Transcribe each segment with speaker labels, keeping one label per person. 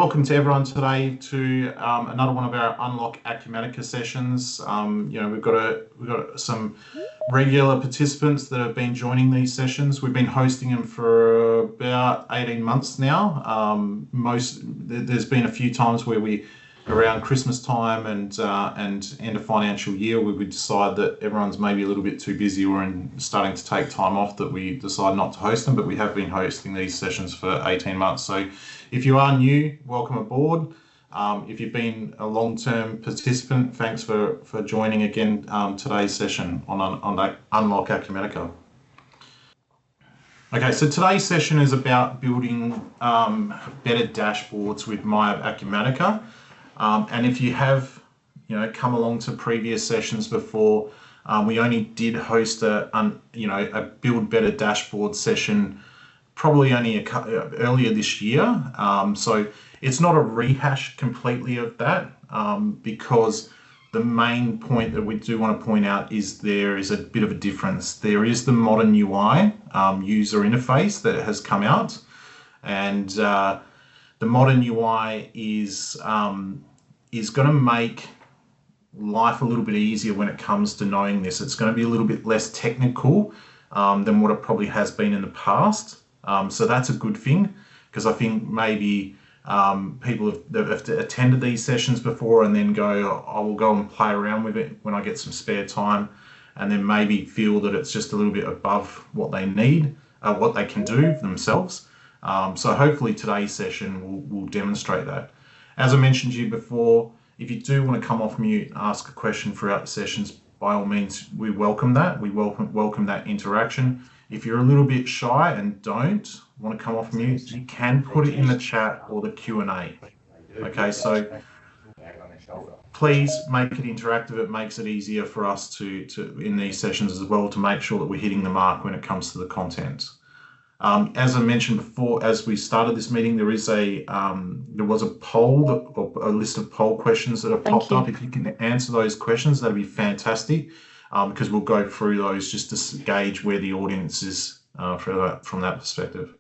Speaker 1: welcome to everyone today to another one of our Unlock Acumatica sessions. We've got some regular participants that have been joining these sessions. We've been hosting them for about 18 months now. There's been a few times where we, around Christmas time and end of financial year, we would decide that everyone's maybe a little bit too busy or starting to take time off, that we decide not to host them, but we have been hosting these sessions for 18 months. So if you are new, welcome aboard. If you've been a long-term participant, thanks for joining again today's session on Unlock Acumatica. Okay, so today's session is about building better dashboards with MYOB Acumatica. And if you have, come along to previous sessions before, we only did host a build better dashboard session probably only earlier this year. So it's not a rehash completely of that, because the main point that we do want to point out is there is a bit of a difference. There is the modern UI user interface that has come out, and the modern UI is going to make life a little bit easier when it comes to knowing this. It's going to be a little bit less technical than what it probably has been in the past. So that's a good thing, because I think maybe people have attended these sessions before and then go, I will go and play around with it when I get some spare time, and then maybe feel that it's just a little bit above what they need, what they can do for themselves. So hopefully today's session will demonstrate that. As I mentioned to you before, if you do want to come off mute and ask a question throughout the sessions, by all means, we welcome that. We welcome that interaction. If you're a little bit shy and don't want to come off mute, you can put it in the chat or the Q&A. Okay, so please make it interactive. It makes it easier for us to in these sessions as well, to make sure that we're hitting the mark when it comes to the content. As I mentioned before, as we started this meeting, there was a poll, or a list of poll questions that have popped up. If you can answer those questions, that'd be fantastic, because we'll go through those just to gauge where the audience is from that perspective.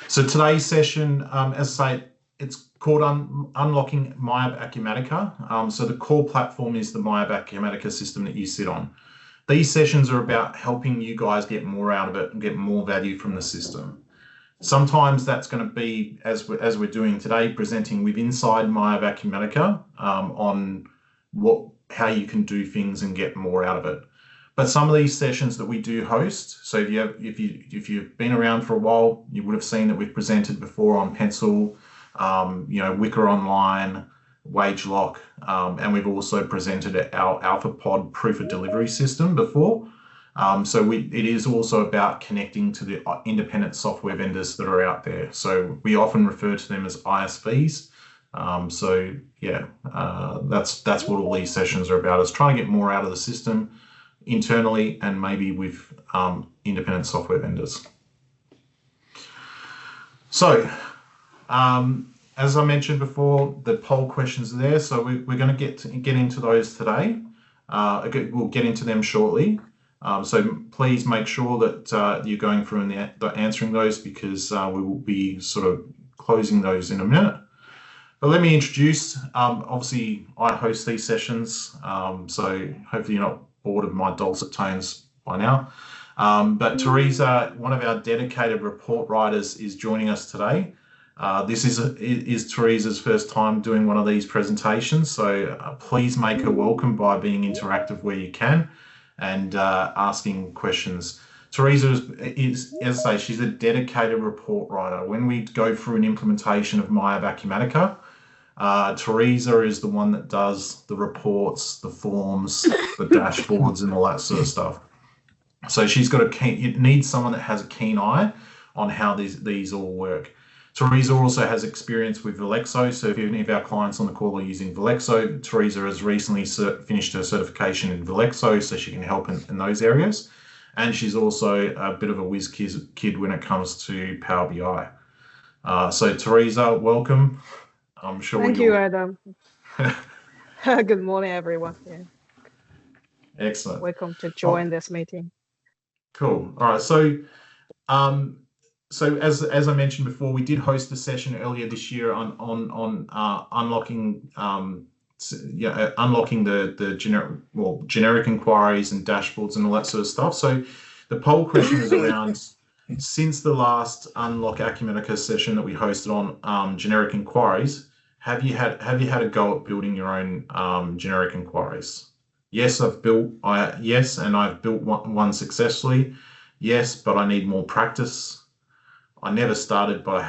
Speaker 1: So today's session, as I say, it's called Unlocking MYOB Acumatica. So the core platform is the MYOB Acumatica system that you sit on. These sessions are about helping you guys get more out of it and get more value from the system. Sometimes that's going to be, as we're doing today, presenting with inside MYOB Acumatica on how you can do things and get more out of it. But some of these sessions that we do host, so if you've been around for a while, you would have seen that we've presented before on Pencil, Wicker Online, WageLock, and we've also presented our AlphaPod proof of delivery system before. So it is also about connecting to the independent software vendors that are out there. So we often refer to them as ISVs. That's what all these sessions are about, is trying to get more out of the system internally and maybe with independent software vendors. So, as I mentioned before, the poll questions are there, so we're going to get into those today. We'll get into them shortly. So please make sure that you're going through and answering those, because we will be sort of closing those in a minute. But let me introduce, obviously I host these sessions, so hopefully you're not bored of my dulcet tones by now. But Teresa, one of our dedicated report writers, is joining us today. This is Teresa's first time doing one of these presentations, so please make her welcome by being interactive where you can and asking questions. Teresa is, as I say, she's a dedicated report writer. When we go through an implementation of MYOB Acumatica, Teresa is the one that does the reports, the forms, the dashboards, and all that sort of stuff. So she's got it needs someone that has a keen eye on how these all work. Teresa also has experience with Velexo, so if any of our clients on the call are using Velexo, Teresa has recently finished her certification in Velexo, so she can help in those areas. And she's also a bit of a whiz kid when it comes to Power BI. So Teresa, welcome. I'm sure.
Speaker 2: Thank you, Adam. Good morning, everyone. Yeah.
Speaker 1: Excellent.
Speaker 2: Welcome to join this meeting.
Speaker 1: Cool. All right. So so as I mentioned before, we did host a session earlier this year on unlocking unlocking the generic inquiries and dashboards and all that sort of stuff. So the poll question is around since the last Unlock Acumatica session that we hosted on generic inquiries, have you had a go at building your own generic inquiries? Yes, I've built one successfully. Yes, but I need more practice. I never started, but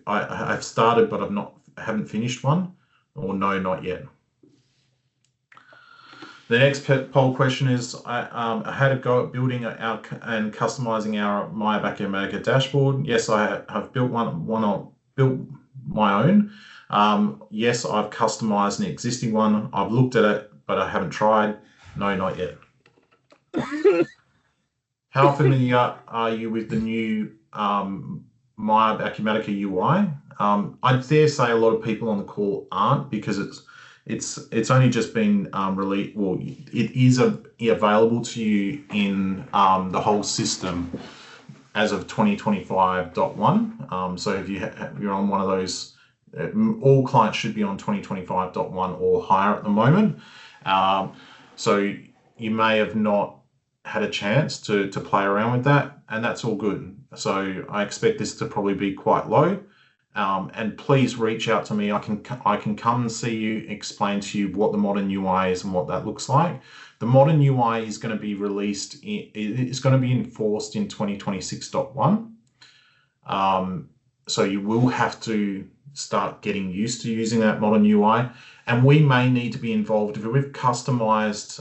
Speaker 1: I've started, but haven't finished one. Or no, not yet. The next poll question is, I had a go at building and customizing our MYOB Acumatica dashboard. Yes, I have built built my own. Yes, I've customized an existing one. I've looked at it, but I haven't tried. No, not yet. How familiar are you with the new MYOB Acumatica UI? I dare say a lot of people on the call aren't, because it's only just been released. Well, it is available to you in the whole system as of 2025.1. So if you're on one of those, all clients should be on 2025.1 or higher at the moment. So you may have not had a chance to play around with that, and that's all good. So I expect this to probably be quite low. And please reach out to me. I can come and see you, explain to you what the modern UI is and what that looks like. The modern UI is going to be released. It's going to be enforced in 2026.1. So you will have to start getting used to using that modern UI. And we may need to be involved if we've customized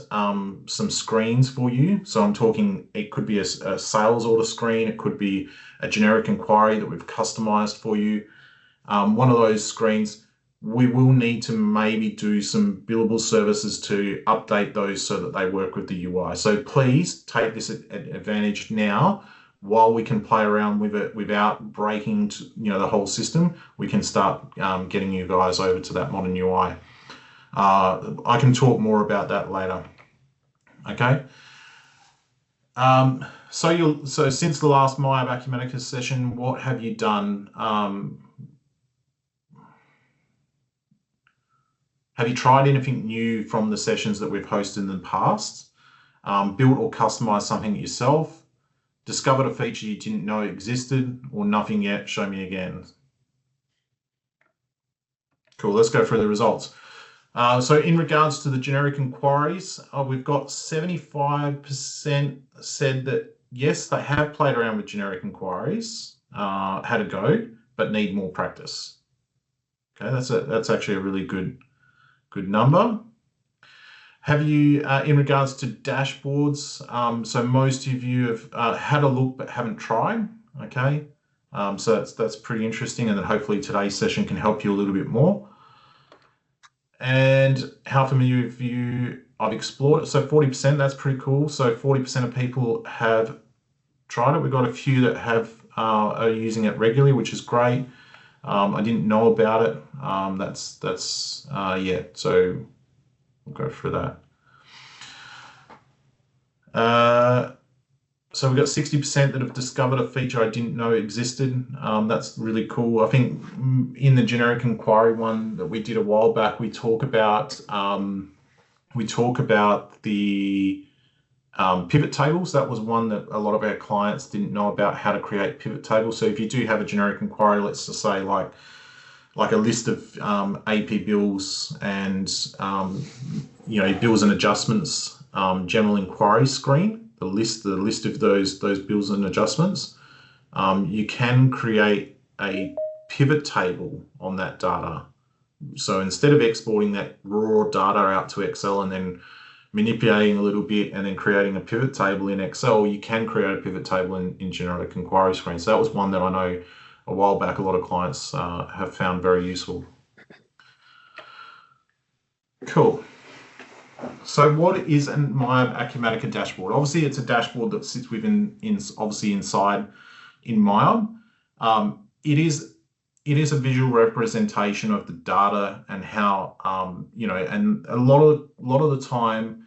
Speaker 1: some screens for you. So I'm talking, it could be a sales order screen. It could be a generic inquiry that we've customized for you. One of those screens, we will need to maybe do some billable services to update those so that they work with the UI. So please take this advantage now while we can play around with it without breaking the whole system. We can start getting you guys over to that modern UI. I can talk more about that later. Okay. So since the last MYOB Acumatica session, what have you done? Have you tried anything new from the sessions that we've hosted in the past? Built or customized something yourself? Discovered a feature you didn't know existed? Or nothing yet? Show me again. Cool, let's go through the results. So in regards to the generic inquiries, we've got 75% said that yes, they have played around with generic inquiries, had a go, but need more practice. Okay, that's actually a really good number. Have you, in regards to dashboards, so most of you have had a look but haven't tried. Okay, so that's pretty interesting, and then hopefully today's session can help you a little bit more. And how familiar with you? I've explored it. So 40%, that's pretty cool. So 40% of people have tried it. We've got a few that are using it regularly, which is great. I didn't know about it. Yeah. So we'll go through that. So we've got 60% that have discovered a feature I didn't know existed. That's really cool. I think in the generic inquiry one that we did a while back, we talk about the pivot tables. That was one that a lot of our clients didn't know about, how to create pivot tables. So if you do have a generic inquiry, let's just say like a list of AP bills and bills and adjustments, general inquiry screen. The list of those bills and adjustments, you can create a pivot table on that data. So instead of exporting that raw data out to Excel and then manipulating a little bit and then creating a pivot table in Excel, you can create a pivot table in generic inquiry screen. So that was one that I know a while back a lot of clients have found very useful. Cool. So what is a MYOB Acumatica dashboard? Obviously, it's a dashboard that sits inside in MYOB. It is a visual representation of the data and how and a lot of the time,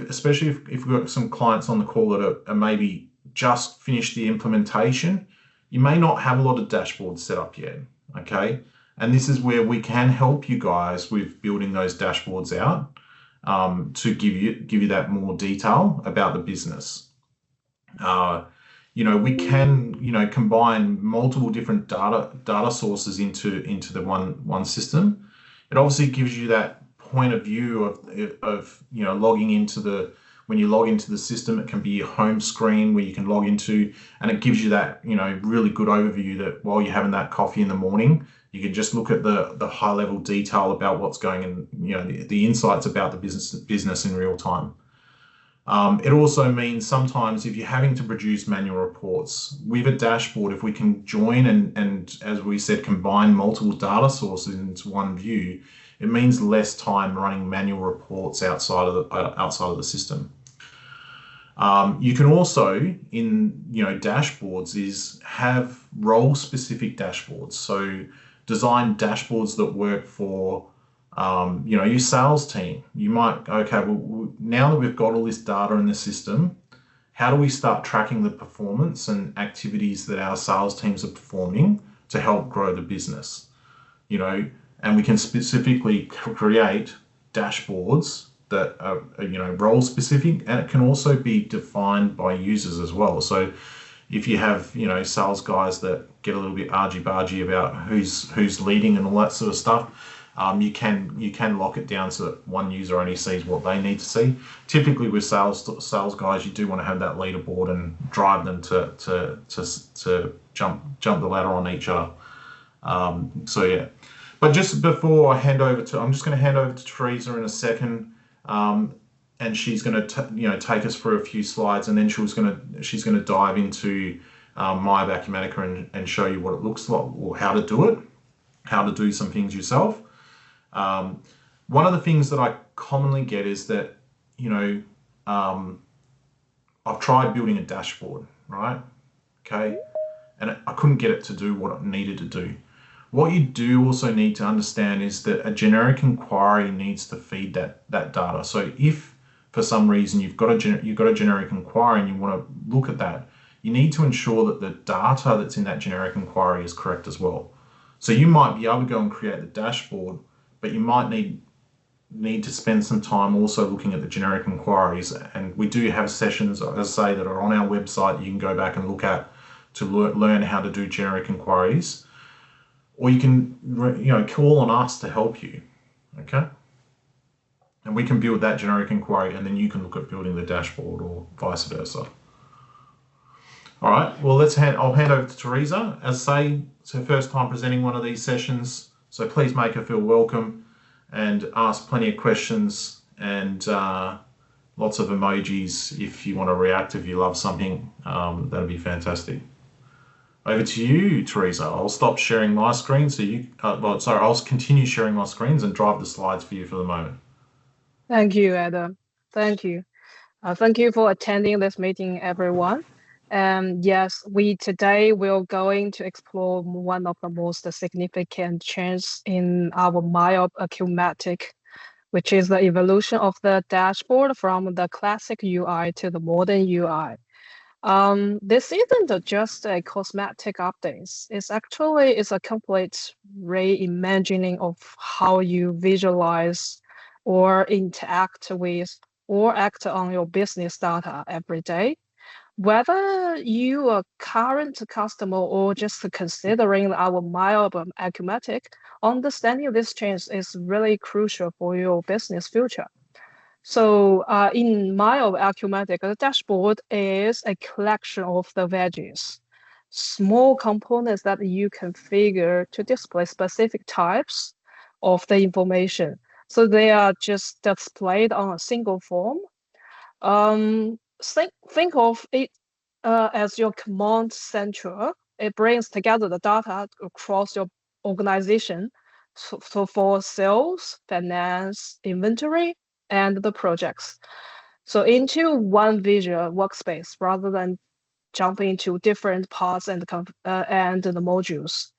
Speaker 1: especially if we've got some clients on the call that are maybe just finished the implementation, you may not have a lot of dashboards set up yet, okay? And this is where we can help you guys with building those dashboards out to give you that more detail about the business. We can combine multiple different data sources into the one system. It obviously gives you that point of view of logging into when you log into the system. It can be your home screen where you can log into, and it gives you that really good overview that while you're having that coffee in the morning, you can just look at the high level detail about what's going in, the insights about the business in real time. It also means sometimes if you're having to produce manual reports with a dashboard, if we can join and as we said, combine multiple data sources into one view, it means less time running manual reports outside of the system. You can also, in dashboards, have role-specific dashboards. So design dashboards that work for your sales team. You might, okay, well, now that we've got all this data in the system, how do we start tracking the performance and activities that our sales teams are performing to help grow the business? And we can specifically create dashboards that are role specific, and it can also be defined by users as well. So if you have sales guys that get a little bit argy-bargy about who's leading and all that sort of stuff, you can lock it down so that one user only sees what they need to see. Typically with sales guys, you do want to have that leaderboard and drive them to jump the ladder on each other. So yeah. But just before I I'm just going to hand over to Teresa in a second, and she's going to take us through a few slides, and then she's going to dive into MYOB Acumatica and show you what it looks like, or how to do it, how to do some things yourself. One of the things that I commonly get is that I've tried building a dashboard, right? Okay, and I couldn't get it to do what it needed to do. What you do also need to understand is that a generic inquiry needs to feed that data. So if for some reason you've got a generic inquiry and you want to look at that, you need to ensure that the data that's in that generic inquiry is correct as well. So you might be able to go and create the dashboard, but you might need to spend some time also looking at the generic inquiries. And we do have sessions, as I say, that are on our website that you can go back and look at to learn how to do generic inquiries. Or you can call on us to help you, okay? And we can build that generic inquiry, and then you can look at building the dashboard, or vice versa. All right, well, I'll hand over to Teresa. As I say, it's her first time presenting one of these sessions, so please make her feel welcome and ask plenty of questions, and lots of emojis if you want to react, if you love something. That'd be fantastic. Over to you, Teresa. I'll stop sharing my screen so you, I'll continue sharing my screens and drive the slides for you for the moment.
Speaker 2: Thank you, Adam. Thank you. Thank you for attending this meeting, everyone. Yes, today we're going to explore one of the most significant changes in our MYOB Acumatica, which is the evolution of the dashboard from the classic UI to the modern UI. This isn't just a cosmetic update. It's a complete reimagining of how you visualize or interact with or act on your business data every day. Whether you are a current customer or just considering our MYOB Acumatica, understanding this change is really crucial for your business future. So in MYOB Acumatica, the dashboard is a collection of the Widgets, small components that you configure to display specific types of the information. So they are just displayed on a single form. Think of it as your command center. It brings together the data across your organization. So for sales, finance, inventory, and the projects. So into one visual workspace rather than jumping into different parts and the modules.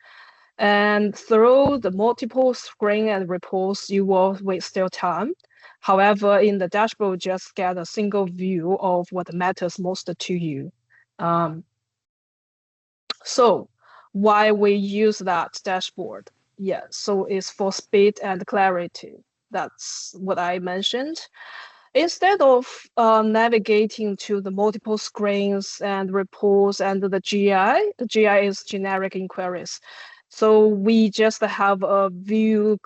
Speaker 2: And through the multiple screen and reports, you will waste your time. However, in the dashboard, just get a single view of what matters most to you. So why we use that dashboard? Yeah, so it's for speed and clarity. That's what I mentioned. Instead of navigating to the multiple screens and reports and the GI is generic inquiries. So we just have a view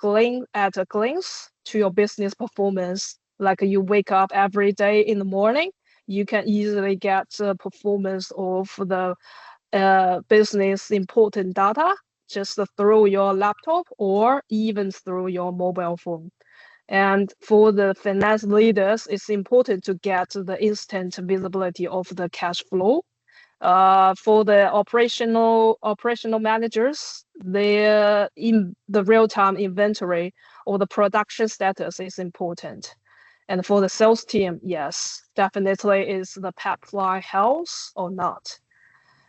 Speaker 2: at a glance to your business performance. Like you wake up every day in the morning, you can easily get the performance of the business important data just through your laptop or even through your mobile phone. And for the finance leaders, it's important to get the instant visibility of the cash flow. For the operational managers, the real-time inventory or the production status is important. And for the sales team, yes, definitely is the pipeline health or not.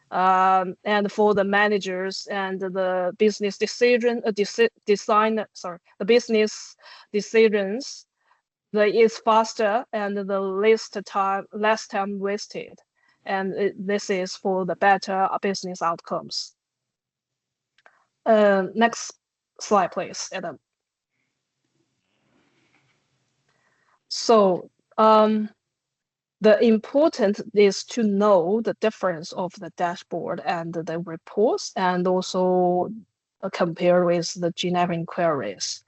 Speaker 2: And for the managers and the business the business decisions, is faster and the less time wasted. And this is for the better business outcomes. Next slide, please, Adam. So the important is to know the difference of the dashboard and the reports, and also compare with the generic queries.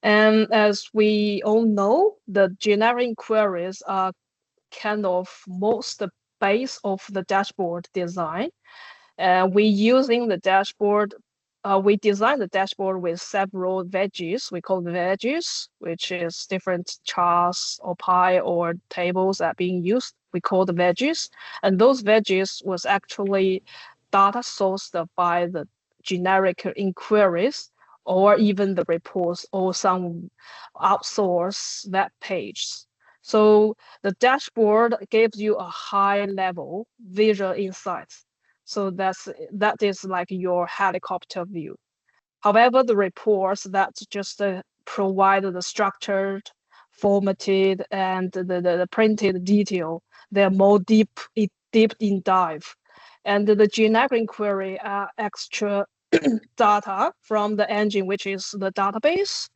Speaker 2: And as we all know, the generic queries are kind of most base of the dashboard design. We using the dashboard, we design the dashboard with several veggies. We call veggies, which is different charts or pie or tables that are being used. We call the veggies. And those veggies was actually data sourced by the generic inquiries or even the reports or some outsource web pages. So the dashboard gives you a high level visual insights. So that is like your helicopter view. However, the reports that just provide the structured, formatted, and the printed detail, they're more deep in dive. And the generic inquiry are extra data from the engine, which is the database,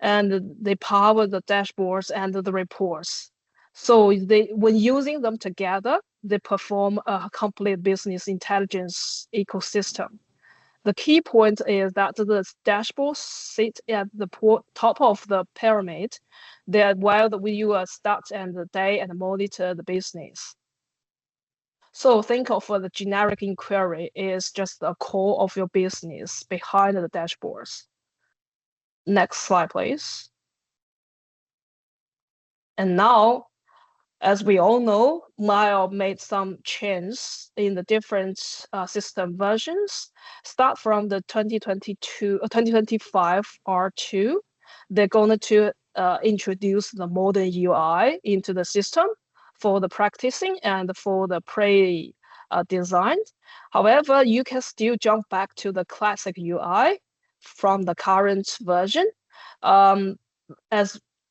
Speaker 2: and they power the dashboards and the reports. So when using them together, they perform a complete business intelligence ecosystem. The key point is that the dashboards sit at the top of the pyramid, that while the viewer starts and the day and monitor the business. So think of the generic inquiry is just the core of your business behind the dashboards. Next slide, please. And now, as we all know, MYOB made some changes in the different system versions. Start from the 2025 R2, they're going to introduce the modern UI into the system for the practicing and for the pre-design. However, you can still jump back to the classic UI from the current version.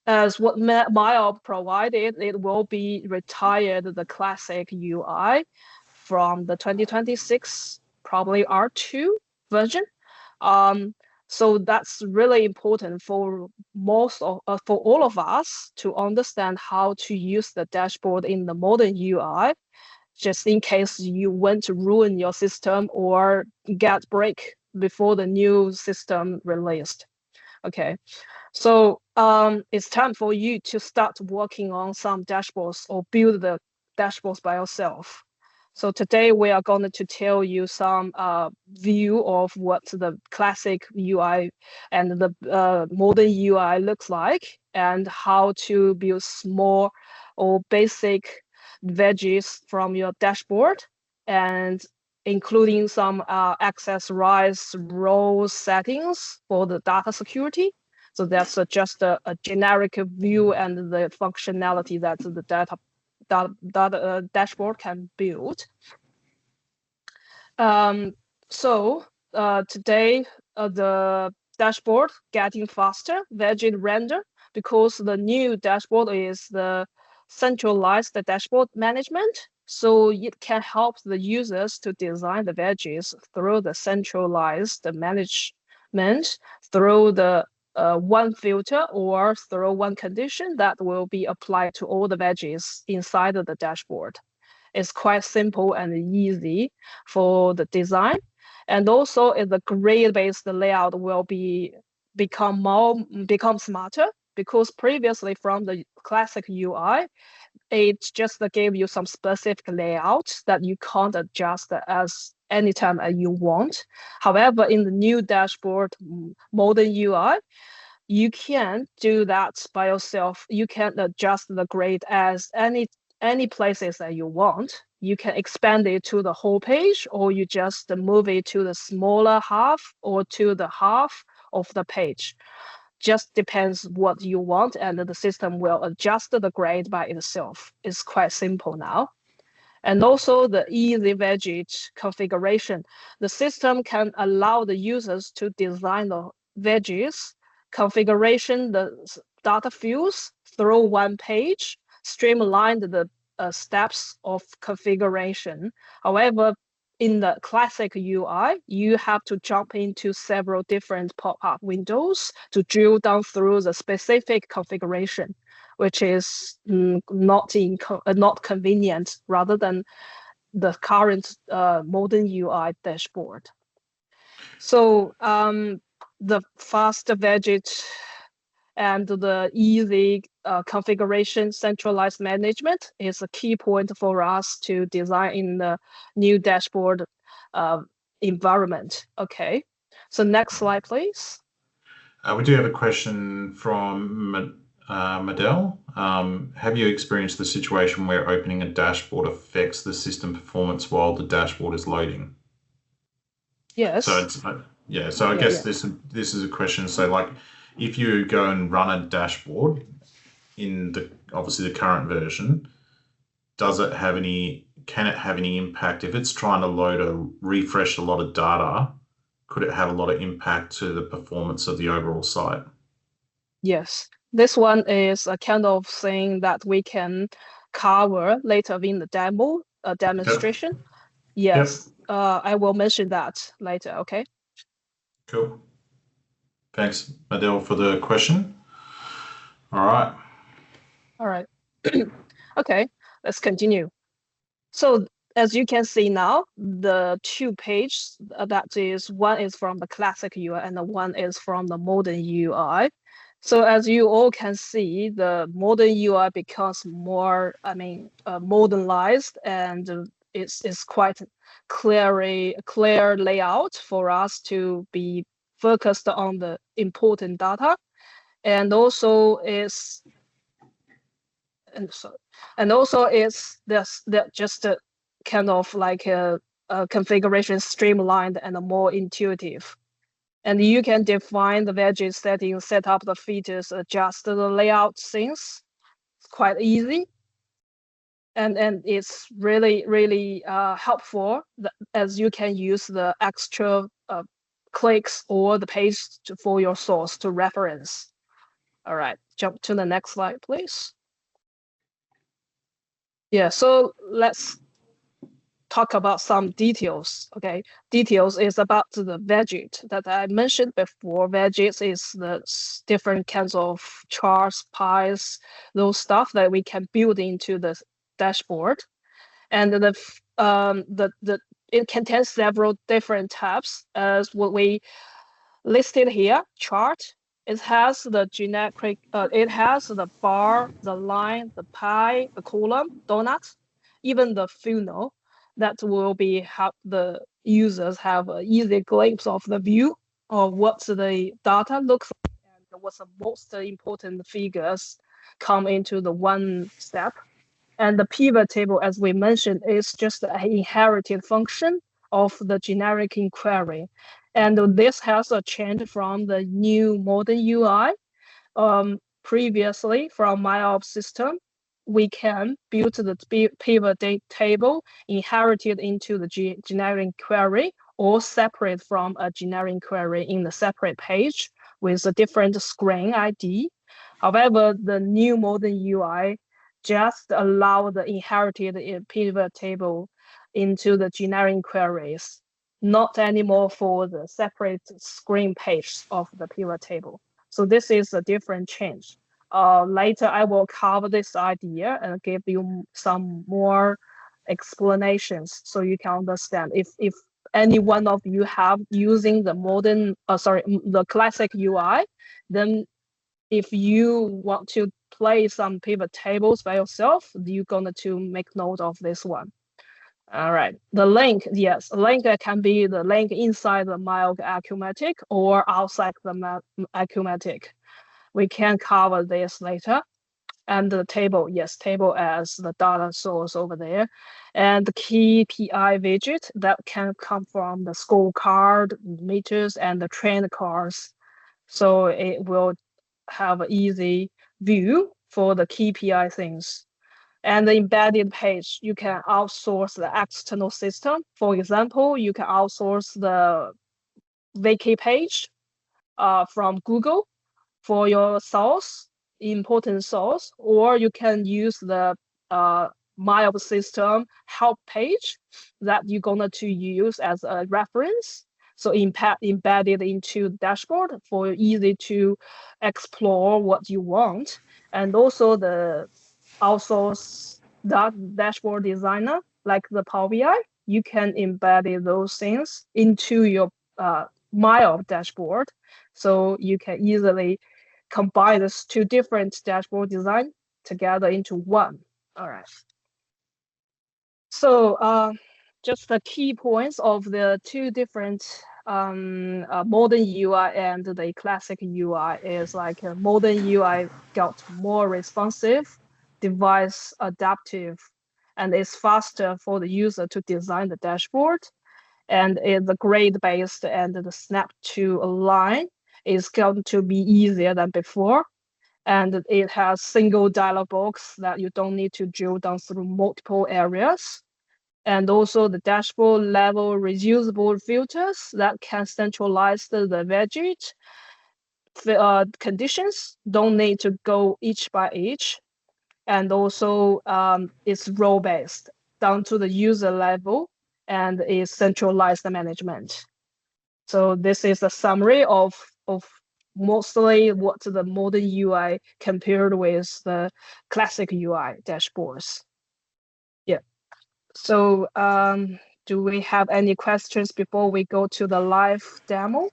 Speaker 2: As what MYOB provided, it will be retired the classic UI from the 2026, probably R2 version. So that's really important for for all of us to understand how to use the dashboard in the modern UI, just in case you want to ruin your system or get break before the new system released. Okay. So it's time for you to start working on some dashboards or build the dashboards by yourself. So today we are going to tell you some view of what the classic UI and the modern UI looks like, and how to build small or basic veggies from your dashboard, and including some access rights role settings for the data security. So that's just a generic view and the functionality that the dashboard can build. So today the dashboard getting faster, Widget render, because the new dashboard is the centralized dashboard management. So it can help the users to design the veggies through the centralized management, through the one filter or through one condition that will be applied to all the veggies inside of the dashboard. It's quite simple and easy for the design. And also the grid-based layout will become smarter, because previously from the classic UI, it just gave you some specific layout that you can't adjust as anytime as you want. However, in the new dashboard modern UI, you can do that by yourself. You can adjust the grid as any places that you want. You can expand it to the whole page, or you just move it to the smaller half or to the half of the page. Just depends what you want, and the system will adjust the grade by itself. It's quite simple now. And also the easy widget configuration. The system can allow the users to design the widgets configuration, the data fields through one page, streamline the steps of configuration. However, in the classic UI, you have to jump into several different pop-up windows to drill down through the specific configuration, which is not convenient rather than the current modern UI dashboard. So the fast widget and the easy configuration centralized management is a key point for us to design in the new dashboard environment. Okay, so next slide, please.
Speaker 1: We do have a question from Madel. Have you experienced the situation where opening a dashboard affects the system performance while the dashboard is loading?
Speaker 2: Yes.
Speaker 1: So it's, so I guess this is a question. So like, if you go and run a dashboard in obviously the current version, can it have any impact if it's trying to refresh a lot of data? Could it have a lot of impact to the performance of the overall site?
Speaker 2: Yes, this one is a kind of thing that we can cover later in the demonstration.
Speaker 1: Yep.
Speaker 2: Yes, I will mention that later. Okay.
Speaker 1: Cool. Thanks, Adele, for the question. All right.
Speaker 2: All right. Okay, let's continue. So as you can see now, the two pages, one is from the classic UI and the one is from the modern UI. So as you all can see, the modern UI becomes more, modernized, and it's quite clear layout for us to be focused on the important data, and also it's just a kind of like a configuration streamlined and more intuitive. And you can define the widget settings, set up the features, adjust the layout things. It's quite easy. And it's really helpful as you can use the extra clicks or the page for your source to reference. All right, jump to the next slide, please. Yeah, so let's talk about some details. Okay, details is about the widget that I mentioned before. Widgets is the different kinds of charts, pies, those stuff that we can build into the dashboard, and it contains several different tabs as what we listed here. Chart. It has the generic. It has the bar, the line, the pie, the column, donuts, even the funnel. That will be help the users have an easy glimpse of the view of what the data looks like and what's the most important figures come into the one step. And the pivot table, as we mentioned, is just an inherited function of the generic inquiry. And this has a change from the new modern UI. Previously, from MYOB system, we can build the pivot table inherited into the generic query or separate from a generic query in the separate page with a different screen ID. However, the new modern UI just allow the inherited pivot table into the generic queries, not anymore for the separate screen page of the pivot table. So this is a different change. Later, I will cover this idea and give you some more explanations so you can understand. If any one of you have using the the classic UI, then if you want to play some pivot tables by yourself, you're going to make note of this one. All right, the link, yes, link can be the link inside the MYOB Acumatic or outside the Acumatic. We can cover this later. And the table, yes, table as the data source over there. And the key PI widget that can come from the scorecard, meters, and the trend cars. So it will have an easy view for the key PI things. And the embedded page, you can outsource the external system. For example, you can outsource the Wiki page from Google for your source, important source, or you can use the MYOB system help page that you're going to use as a reference. So embedded into the dashboard for easy to explore what you want. And also the outsource that dashboard designer, like the Power BI, you can embed those things into your MYOB dashboard. So you can easily combine these two different dashboard design together into one. All right. So just the key points of the two different modern UI and the classic UI is like modern UI got more responsive, device adaptive, and is faster for the user to design the dashboard. And the grade based and the snap to align is going to be easier than before. And it has single dialog box that you don't need to drill down through multiple areas. And also the dashboard level reusable filters that can centralize the widget conditions, don't need to go each by each. And also it's role-based down to the user level and is centralized management. So this is a summary of mostly what the modern UI compared with the classic UI dashboards. Yeah. So do we have any questions before we go to the live demo?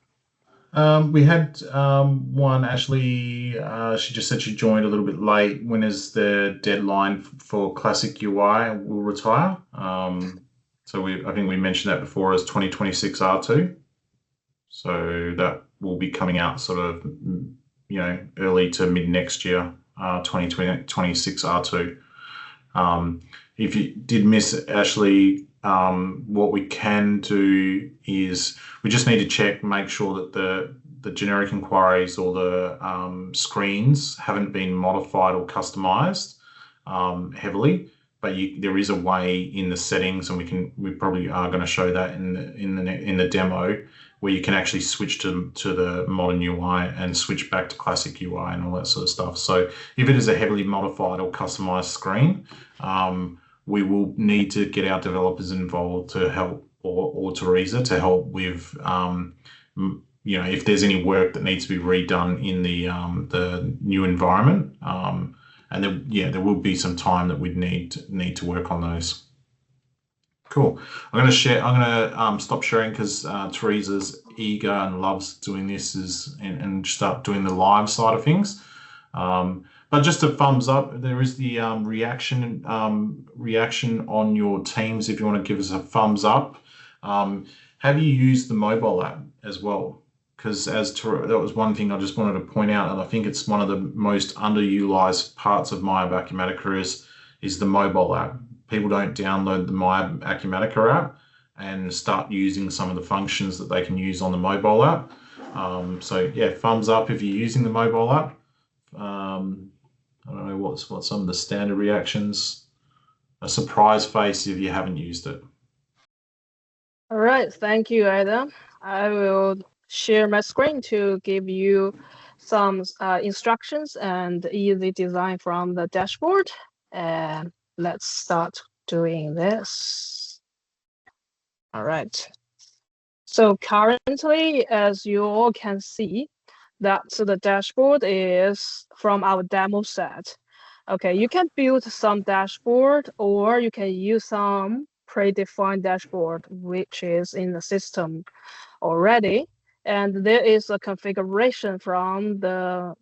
Speaker 1: We had one, Ashley, she just said she joined a little bit late. When is the deadline for classic UI will retire? So I think we mentioned that before as 2026 R2. So that will be coming out sort of, early to mid next year, 2026 R2. If you did miss, Ashley, what we can do is we just need to check, make sure that the generic inquiries or the screens haven't been modified or customized heavily. But there is a way in the settings, and we probably are going to show that in the demo, where you can actually switch to the modern UI and switch back to classic UI and all that sort of stuff. So if it is a heavily modified or customized screen, we will need to get our developers involved to help, or Teresa to help with, if there's any work that needs to be redone in the new environment. And there will be some time that we'd need to work on those. Cool. I'm going to stop sharing because Teresa's eager and loves doing this and start doing the live side of things. But just a thumbs up. There is the reaction on your Teams. If you want to give us a thumbs up, have you used the mobile app as well? Because that was one thing I just wanted to point out, and I think it's one of the most underutilized parts of MYOB Acumatica is the mobile app. People don't download the MYOB Acumatica app and start using some of the functions that they can use on the mobile app. So yeah, thumbs up if you're using the mobile app. I don't know what's some of the standard reactions. A surprise face if you haven't used it.
Speaker 2: All right, thank you, Adam. I will share my screen to give you some instructions and easy design from the dashboard. And let's start doing this. All right. So currently, as you all can see, that the dashboard is from our demo set. Okay, you can build some dashboard or you can use some predefined dashboard, which is in the system already. And there is a configuration from the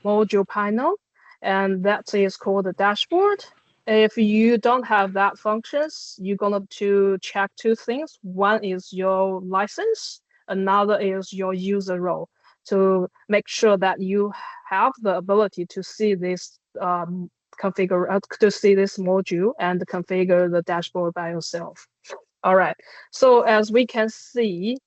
Speaker 2: module panel, and that is called the dashboard. If you don't have that functions, you're going to check two things. One is your license, another is your user role, to make sure that you have the ability to see this to see this module and configure the dashboard by yourself. All right, so as we can see,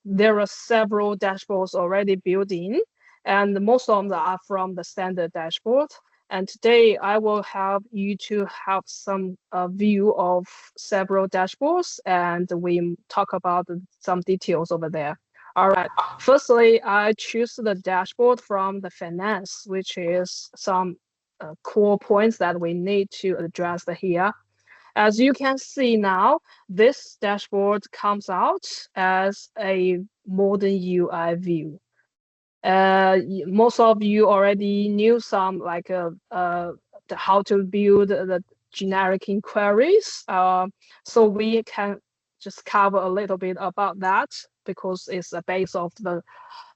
Speaker 2: there are several dashboards already built in, and most of them are from the standard dashboard. And today I will help you to have some view of several dashboards, and we talk about some details over there. All right, firstly, I choose the dashboard from the finance, which is some core points that we need to address here. As you can see now, this dashboard comes out as a modern UI view. Most of you already knew some like how to build the generic inquiries. So we can just cover a little bit about that because it's the base of the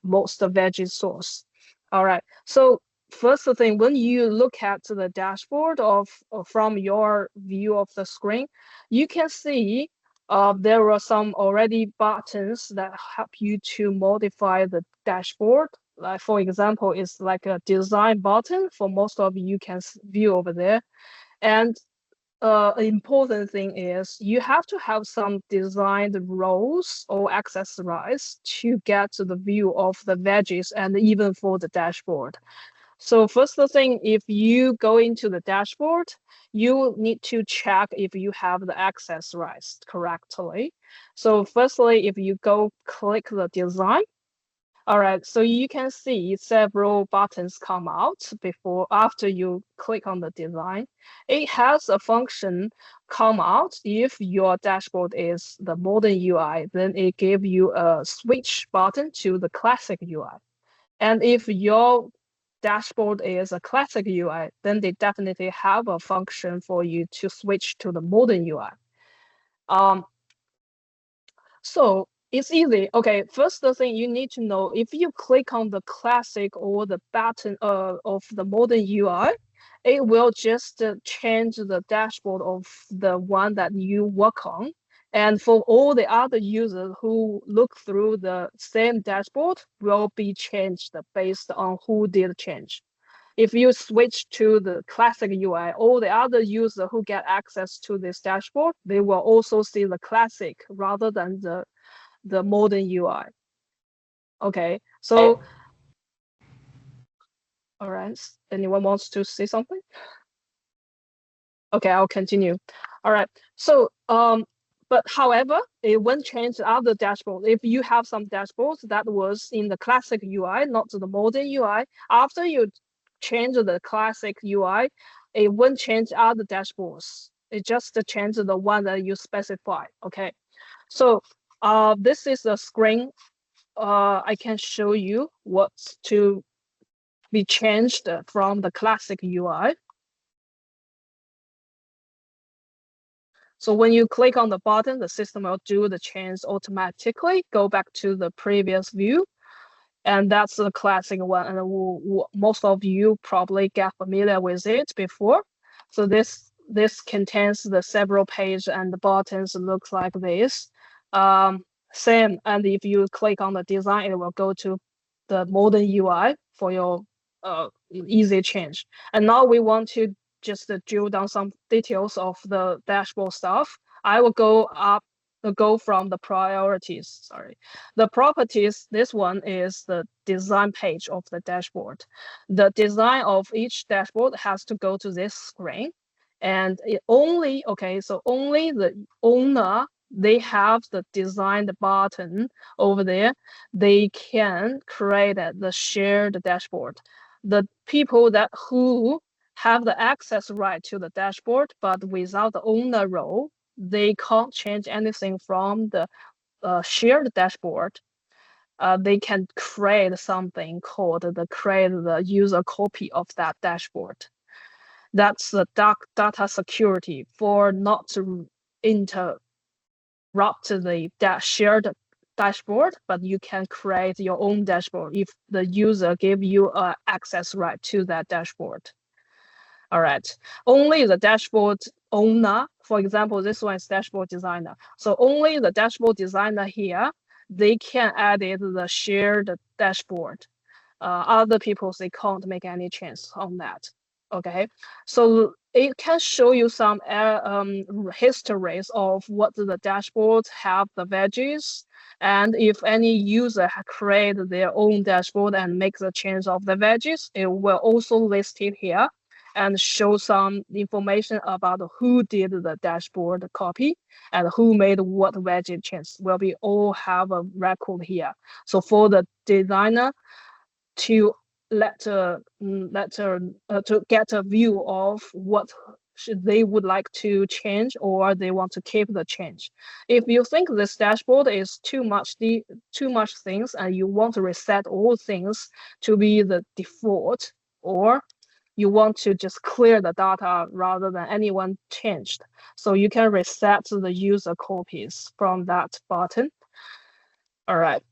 Speaker 2: most Widget source. All right. So first thing, when you look at the dashboard from your view of the screen, you can see there are some already buttons that help you to modify the dashboard. Like for example, it's like a design button for most of you can view over there. And important thing is you have to have some designed roles or accessories to get to the view of the Widgets and even for the dashboard. So first thing, if you go into the dashboard, you need to check if you have the accessories correctly. So firstly, if you go click the design, all right, so you can see several buttons come out after you click on the design. It has a function come out if your dashboard is the modern UI, then it gives you a switch button to the classic UI. And if your dashboard is a classic UI, then they definitely have a function for you to switch to the modern UI. So it's easy. Okay, first the thing you need to know, if you click on the classic or the button of the modern UI, it will just change the dashboard of the one that you work on. And for all the other users who look through the same dashboard will be changed based on who did change. If you switch to the classic UI, all the other users who get access to this dashboard, they will also see the classic rather than the modern UI. Okay, so, all right, anyone wants to say something? Okay, I'll continue. All right, so, but however, it won't change the other dashboard. If you have some dashboards that was in the classic UI, not the modern UI, after you change the classic UI, it won't change other dashboards. It just change the one that you specify. Okay, so this is a screen. I can show you what's to be changed from the classic UI. So when you click on the button, the system will do the change automatically, go back to the previous view. And that's the classic one. And most of you probably get familiar with it before. So this contains the several pages and the buttons looks like this. Same, and if you click on the design, it will go to the modern UI for your easy change. And now we want to just drill down some details of the dashboard stuff. I will go from the priorities, sorry. The properties, this one is the design page of the dashboard. The design of each dashboard has to go to this screen. And it only, okay, so only the owner, they have the designed button over there. They can create the shared dashboard. The people who have the access right to the dashboard, but without the owner role, they can't change anything from the shared dashboard. They can create something called create the user copy of that dashboard. That's the data security for not to interrupt the shared dashboard, but you can create your own dashboard if the user give you access right to that dashboard. All right, only the dashboard owner, for example, this one is dashboard designer. So only the dashboard designer here, they can edit the shared dashboard. Other people, they can't make any change on that. Okay, so it can show you some histories of what the dashboards have the veggies, and if any user create their own dashboard and make the change of the veggies, it will also list it here and show some information about who did the dashboard copy and who made what widget change. Will be all have a record here. So for the designer to to get a view of what they would like to change or they want to keep the change. If you think this dashboard is too much things and you want to reset all things to be the default, or you want to just clear the data rather than anyone changed, so you can reset the user copies from that button. All right.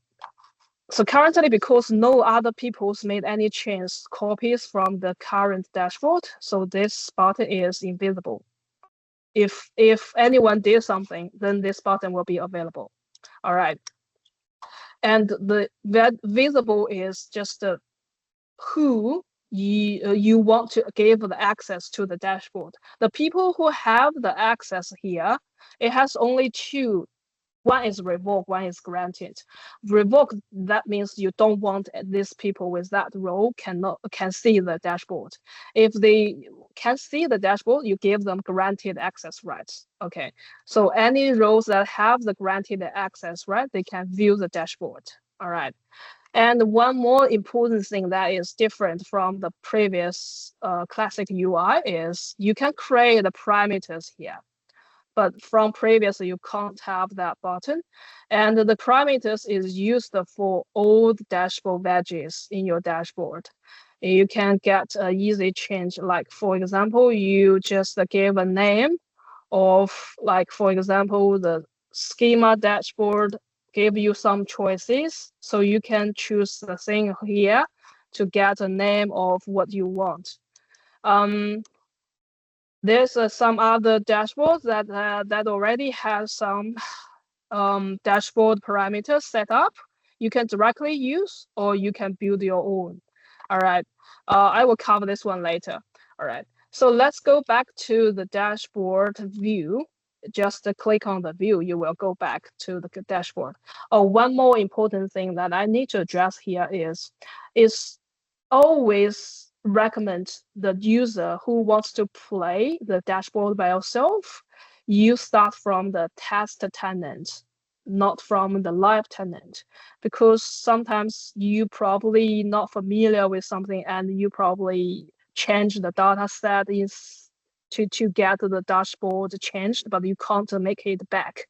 Speaker 2: So currently, because no other people's made any change copies from the current dashboard, so this button is invisible. If anyone did something, then this button will be available. All right. And the visible is just who you want to give the access to the dashboard. The people who have the access here, it has only two. One is revoked, one is granted. Revoked, that means you don't want these people with that role can see the dashboard. If they can see the dashboard, you give them granted access rights. Okay, so any roles that have the granted access right, they can view the dashboard. All right. And one more important thing that is different from the previous classic UI is you can create the parameters here. But from previous, you can't have that button. And the parameters is used for all the dashboard veggies in your dashboard. You can get an easy change. Like, for example, you just give a name of, like, for example, the schema dashboard give you some choices. So you can choose the thing here to get a name of what you want. There's some other dashboards that already have some dashboard parameters set up. You can directly use, or you can build your own. All right, I will cover this one later. All right, so let's go back to the dashboard view. Just click on the view, you will go back to the dashboard. Oh, one more important thing that I need to address here is always recommend the user who wants to play the dashboard by yourself, you start from the test tenant, not from the live tenant, because sometimes you probably not familiar with something and you probably change the data set to get the dashboard changed, but you can't make it back.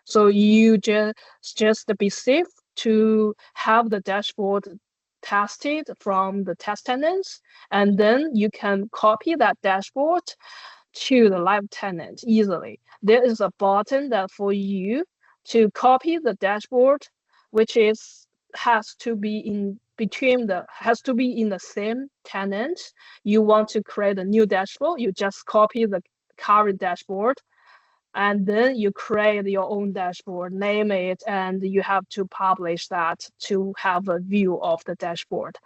Speaker 2: So you just be safe to have the dashboard tested from the test tenants, and then you can copy that dashboard to the live tenant easily. There is a button that for you to copy the dashboard, which has to be in the same tenant. You want to create a new dashboard, you just copy the current dashboard, and then you create your own dashboard, name it, and you have to publish that to have a view of the dashboard.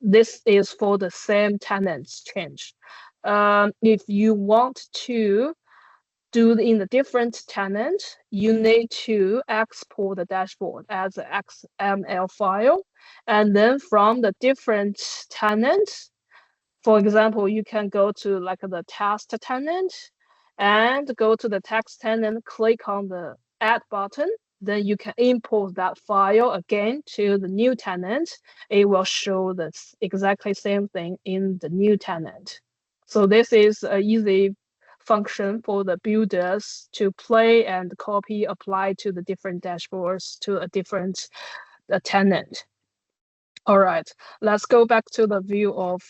Speaker 2: This is for the same tenants change. If you want to do in the different tenant, you need to export the dashboard as an XML file, and then from the different tenants, for example, you can go to like the test tenant and go to the text tenant, click on the add button, then you can import that file again to the new tenant. It will show the exactly same thing in the new tenant. So this is an easy function for the builders to play and copy, apply to the different dashboards to a different tenant. All right, let's go back to the view of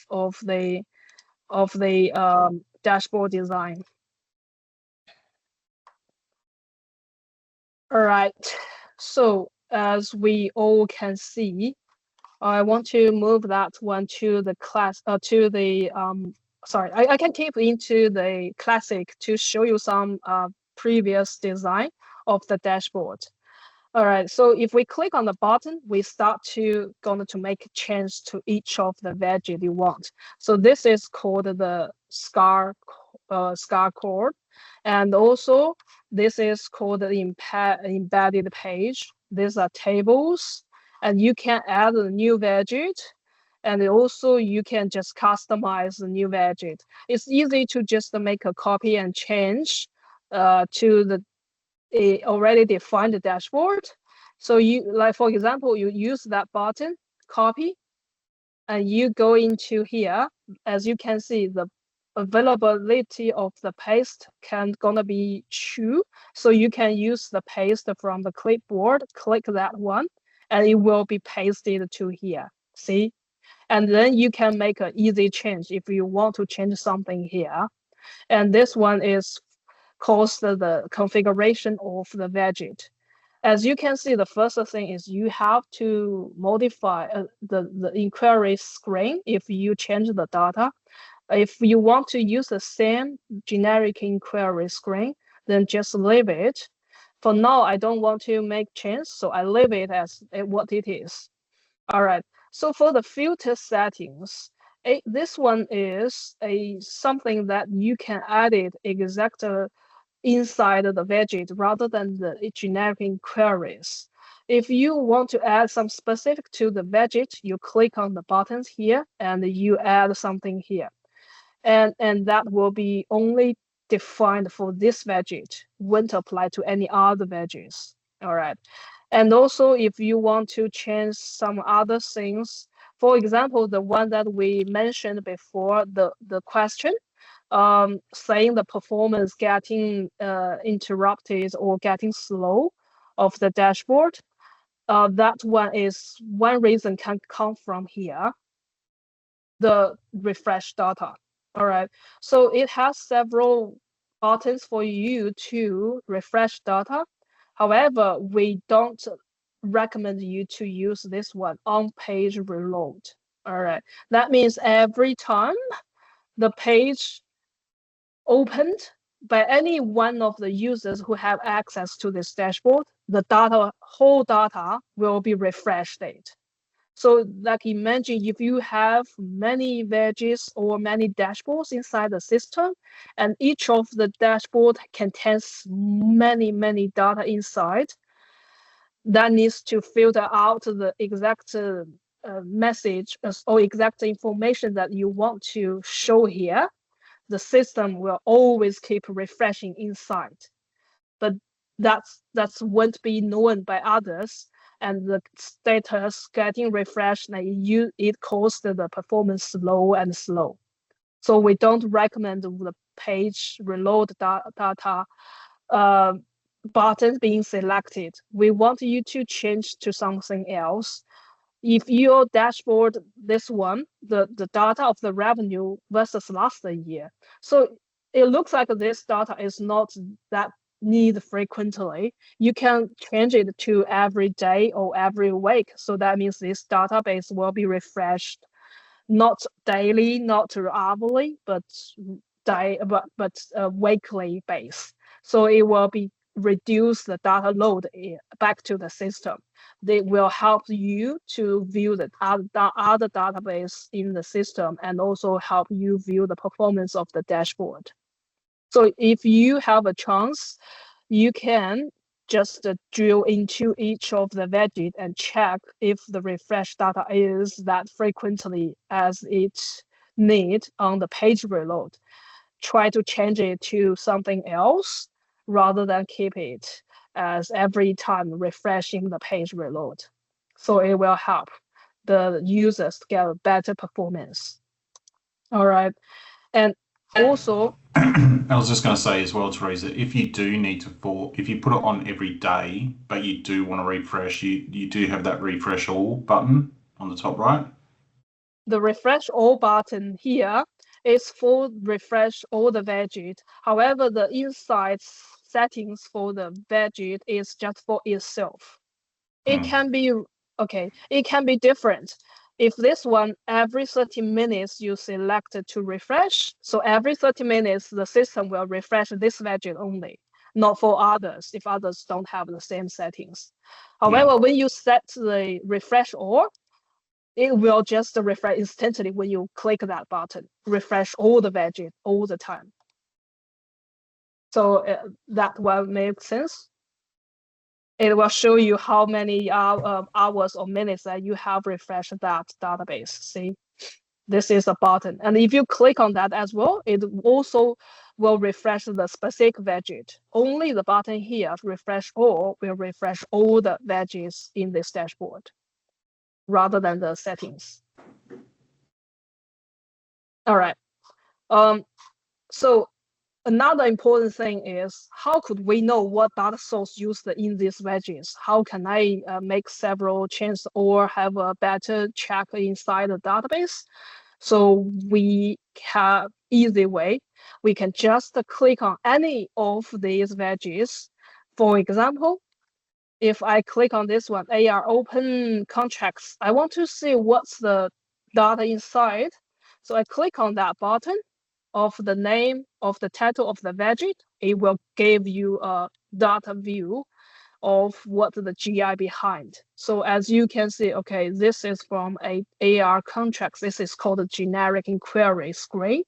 Speaker 2: the dashboard design. All right, so as we all can see, I want to move that one to the class, to the, sorry, I can keep into the classic to show you some previous design of the dashboard. All right, so if we click on the button, we start going to make a change to each of the widget you want. So this is called the scar code. And also this is called the embedded page. These are tables, and you can add a new widget. And also you can just customize the new widget. It's easy to just make a copy and change to the already defined dashboard. So you, like for example, you use that button, copy, and you go into here. As you can see, the availability of the paste gonna be true. So you can use the paste from the clipboard, click that one, and it will be pasted to here. See? And then you can make an easy change if you want to change something here. And this one is calls the configuration of the widget. As you can see, the first thing is you have to modify the inquiry screen if you change the data. If you want to use the same generic inquiry screen, then just leave it. For now, I don't want to make change, so I leave it as what it is. All right, so for the filter settings, this one is something that you can add it exactly inside the widget rather than the generic inquiries. If you want to add some specific to the widget, you click on the buttons here and you add something here. And that will be only defined for this widget, won't apply to any other widgets. All right. And also if you want to change some other things, for example, the one that we mentioned before, the question, saying the performance getting interrupted or getting slow of the dashboard, that one is one reason can come from here, the refresh data. All right, so it has several buttons for you to refresh data. However, we don't recommend you to use this one on page reload. All right, that means every time the page opened by any one of the users who have access to this dashboard, the whole data will be refreshed. So like imagine if you have many widgets or many dashboards inside the system, and each of the dashboard contains many data inside, that needs to filter out the exact message or exact information that you want to show here. The system will always keep refreshing inside, but that's won't be known by others, and the status getting refreshed, it caused the performance slow. So we don't recommend the page reload data button being selected. We want you to change to something else. If your dashboard, this one, the data of the revenue versus last year. So it looks like this data is not that need frequently. You can change it to every day or every week. So that means this database will be refreshed, not daily, not hourly, but weekly base. So it will be reduce the data load back to the system. They will help you to view the other database in the system and also help you view the performance of the dashboard. So if you have a chance, you can just drill into each of the widget and check if the refresh data is that frequently as it need on the page reload. Try to change it to something else rather than keep it as every time refreshing the page reload. So it will help the users get a better performance. All right. And Also,
Speaker 1: I was just going to say as well, Teresa, if you do need to if you put it on every day, but you do want to refresh, you do have that refresh all button on the top right.
Speaker 2: the refresh all button here is for refresh all the widget. However, the inside settings for the widget is just for itself. It can be, okay, it can be different. If this one, every 30 minutes you select to refresh, so every 30 minutes the system will refresh this widget only, not for others, if others don't have the same settings. However, when you set the refresh all, it will just refresh instantly when you click that button, refresh all the widget all the time. So that will make sense. It will show you how many hours or minutes that you have refreshed that database. See, this is a button. And if you click on that as well, it also will refresh the specific widget. Only the button here, refresh all, will refresh all the widgets in this dashboard rather than the settings. All right. So another important thing is, how could we know what data source used in these widgets? How can I make several changes or have a better check inside the database? So we have easy way. We can just click on any of these widgets. For example, if I click on this one, AR open contracts, I want to see what's the data inside. So I click on that button of the name of the title of the widget. It will give you a data view of what the GI behind. So as you can see, okay, this is from a AR contracts. This is called a generic inquiry screen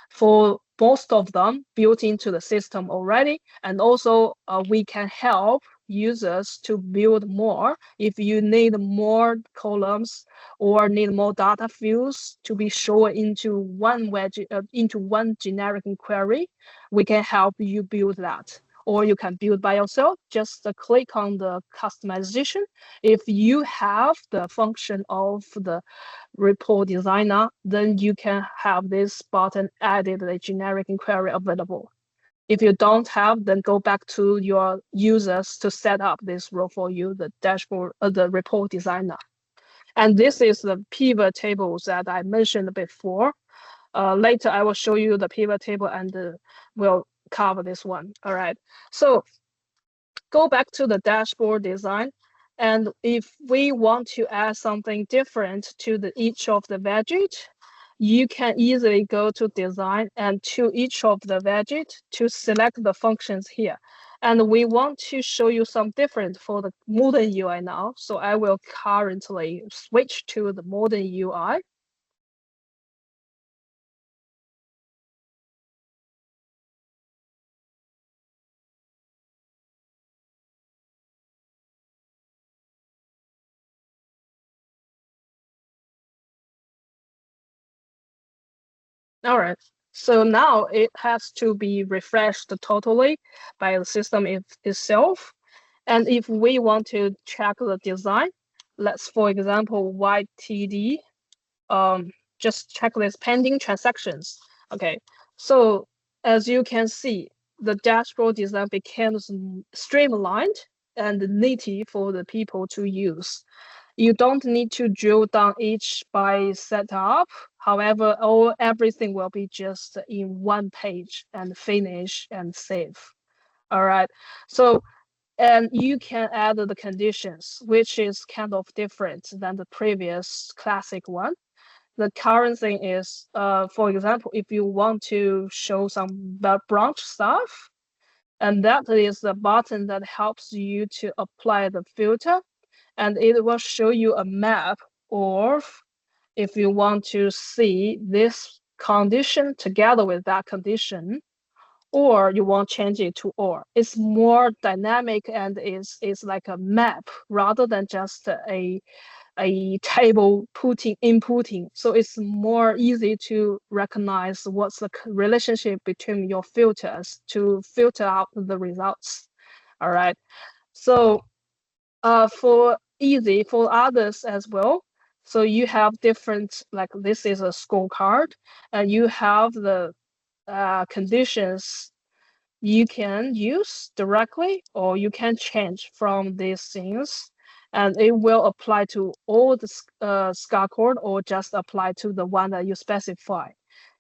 Speaker 2: for most of them built into the system already. And also we can help users to build more. If you need more columns or need more data fields to be shown into one widget, into one generic inquiry, we can help you build that. Or you can build by yourself, just click on the customization. If you have the function of the report designer, then you can have this button added, the generic inquiry available. If you don't have, then go back to your users to set up this role for you, the dashboard, the report designer. And this is the pivot tables that I mentioned before. Later, I will show you the pivot table and we'll cover this one. All right. So go back to the dashboard design. And if we want to add something different to each of the widget, you can easily go to design and to each of the widget to select the functions here. And we want to show you some different for the modern UI now. So I will currently switch to the modern UI. All right. So now it has to be refreshed totally by the system itself. And if we want to check the design, let's, for example, YTD, just check this pending transactions. Okay, so as you can see, the dashboard design becomes streamlined and native for the people to use. You don't need to drill down each by setup. However, everything will be just in one page and finish and save. All right, so and you can add the conditions, which is kind of different than the previous classic one. The current thing is, for example, if you want to show some branch stuff, and that is the button that helps you to apply the filter, and it will show you a map, or if you want to see this condition together with that condition, or you want to change it to or. It's more dynamic and is like a map rather than just a table inputting. So it's more easy to recognize what's the relationship between your filters to filter out the results. All right. So for easy for others as well. So you have different, like this is a scorecard, and you have the conditions you can use directly, or you can change from these things, and it will apply to all the SCA code or just apply to the one that you specify.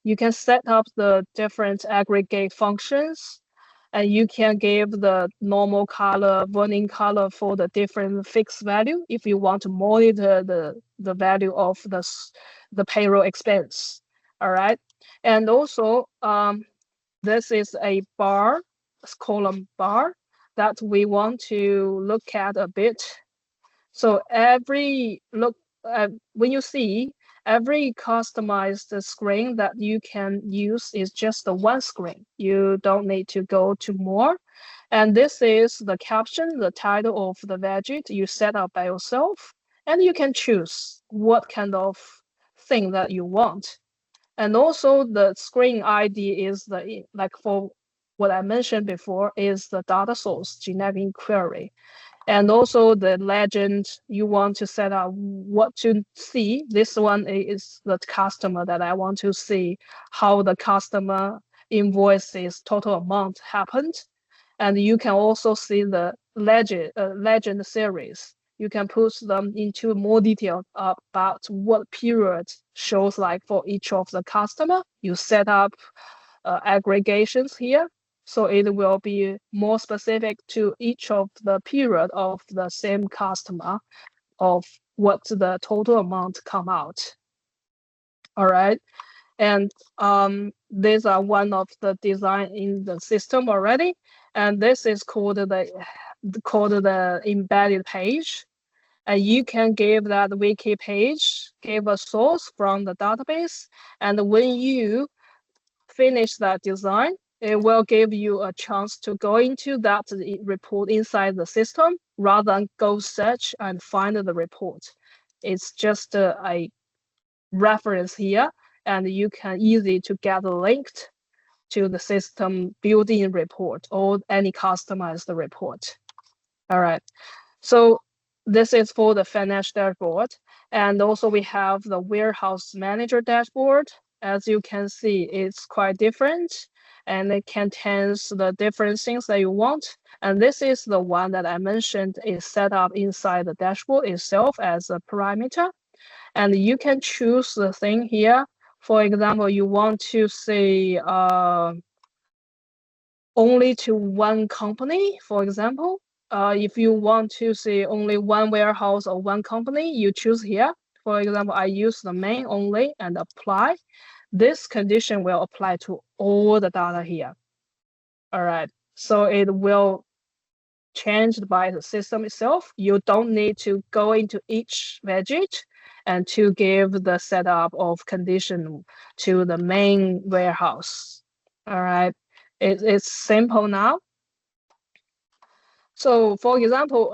Speaker 2: You can set up the different aggregate functions, and you can give the normal color, warning color for the different fixed value if you want to monitor the value of the payroll expense. All right. And also, this is a bar, column bar that we want to look at a bit. So when you see every customized screen that you can use is just the one screen. You don't need to go to more. And this is the caption, the title of the widget you set up by yourself. And you can choose what kind of thing that you want. And also the screen ID is like for what I mentioned before is the data source generic inquiry. And also the legend you want to set up what to see. This one is the customer that I want to see how the customer invoices total amount happened. And you can also see the legend series. You can put them into more detail about what period shows like for each of the customer. You set up aggregations here, so it will be more specific to each of the period of the same customer of what the total amount come out. All right. And these are one of the design in the system already. And this is called the embedded page. And you can give that wiki page, give a source from the database. And when you finish that design, it will give you a chance to go into that report inside the system rather than go search and find the report. It's just a reference here, and you can easily to get linked to the system built-in report or any customized report. All right. So this is for the finance dashboard. And also we have the warehouse manager dashboard. As you can see, it's quite different and it contains the different things that you want. And this is the one that I mentioned is set up inside the dashboard itself as a parameter. And you can choose the thing here. For example, you want to say only to one company, for example. If you want to see only one warehouse or one company, you choose here. For example, I use the main only and apply. This condition will apply to all the data here. All right, so it will changed by the system itself. You don't need to go into each widget and to give the setup of condition to the main warehouse. All right, it's simple now. So for example,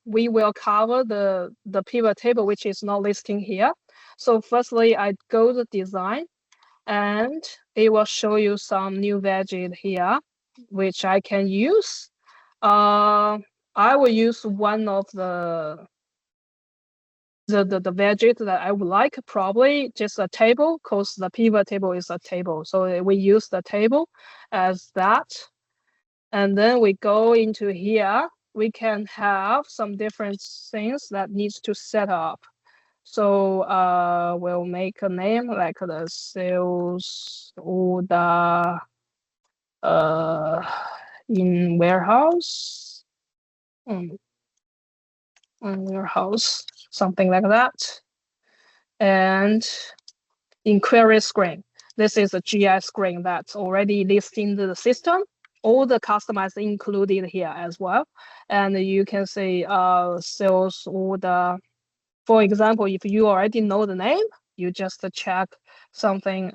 Speaker 2: we will cover the pivot table, which is not listing here. So firstly, I go to design and it will show you some new widget here, which I can use. I will use one of the widget that I would like, probably just a table, because the pivot table is a table. So we use the table as that. And then we go into here, we can have some different things that needs to set up. So we'll make a name like the sales order in warehouse. Warehouse, something like that. And inquiry screen. This is a GI screen that's already listing the system. All the customized included here as well. And you can say sales order. For example, if you already know the name, you just check something,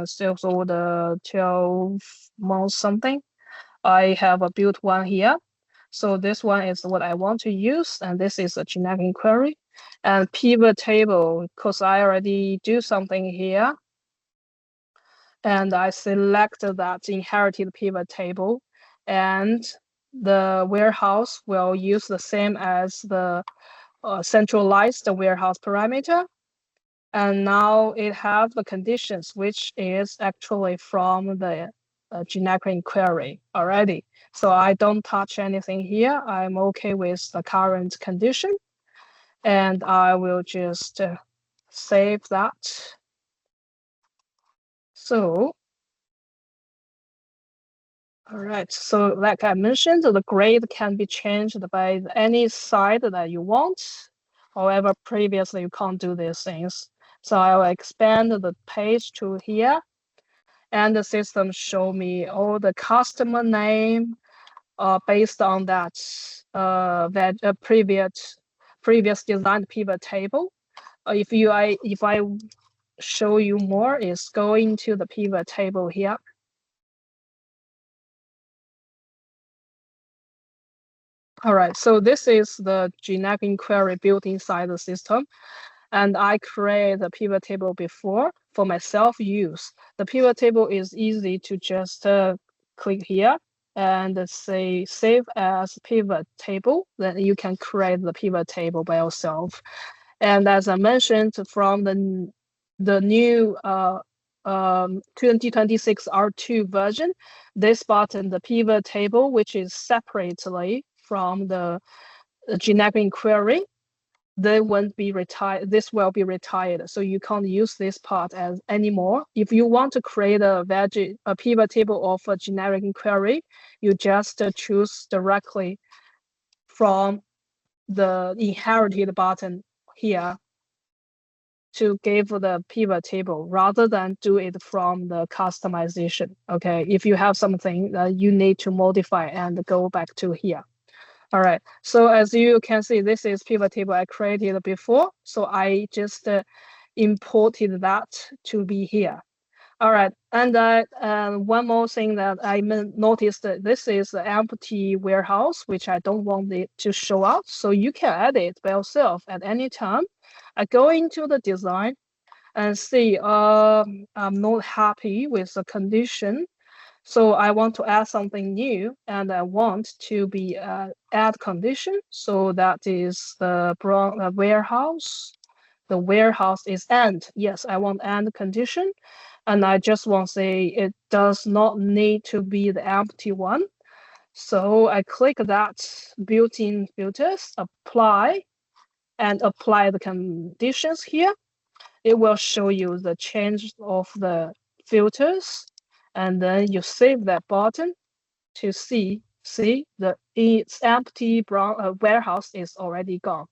Speaker 2: sales order 12 months something. I have a built one here. So this one is what I want to use, and this is a generic inquiry. And pivot table, because I already do something here. And I select that inherited pivot table, and the warehouse will use the same as the centralized warehouse parameter. And now it have the conditions, which is actually from the generic inquiry already. So I don't touch anything here. I'm okay with the current condition. And I will just save that. So, all right. So like I mentioned, the grade can be changed by any side that you want. However, previously you can't do these things. So I will expand the page to here, and the system show me all the customer name based on that previous designed pivot table. If I show you more, is going to the pivot table here. All right, so this is the generic inquiry built inside the system. And I create the pivot table before for myself use. The pivot table is easy to just click here and say save as pivot table. Then you can create the pivot table by yourself. And as I mentioned, from the new 2026 R2 version, this button, the pivot table, which is separately from the generic inquiry, they won't be retired. This will be retired, so you can't use this part as anymore. If you want to create a pivot table of a generic inquiry, you just choose directly from the inherited button here to give the pivot table rather than do it from the customization. Okay, if you have something that you need to modify and go back to here. All right, so as you can see, this is pivot table I created before. So I just imported that to be here. All right, and one more thing that I noticed that this is an empty warehouse, which I don't want it to show up. So you can add it by yourself at any time. I go into the design and see I'm not happy with the condition. So I want to add something new, and I want to be add condition. So that is the warehouse. The warehouse is end. Yes, I want end condition. And I just want to say it does not need to be the empty one. So I click that built-in filters, apply, and apply the conditions here. It will show you the change of the filters, and then you save that button to see its empty brown warehouse is already gone.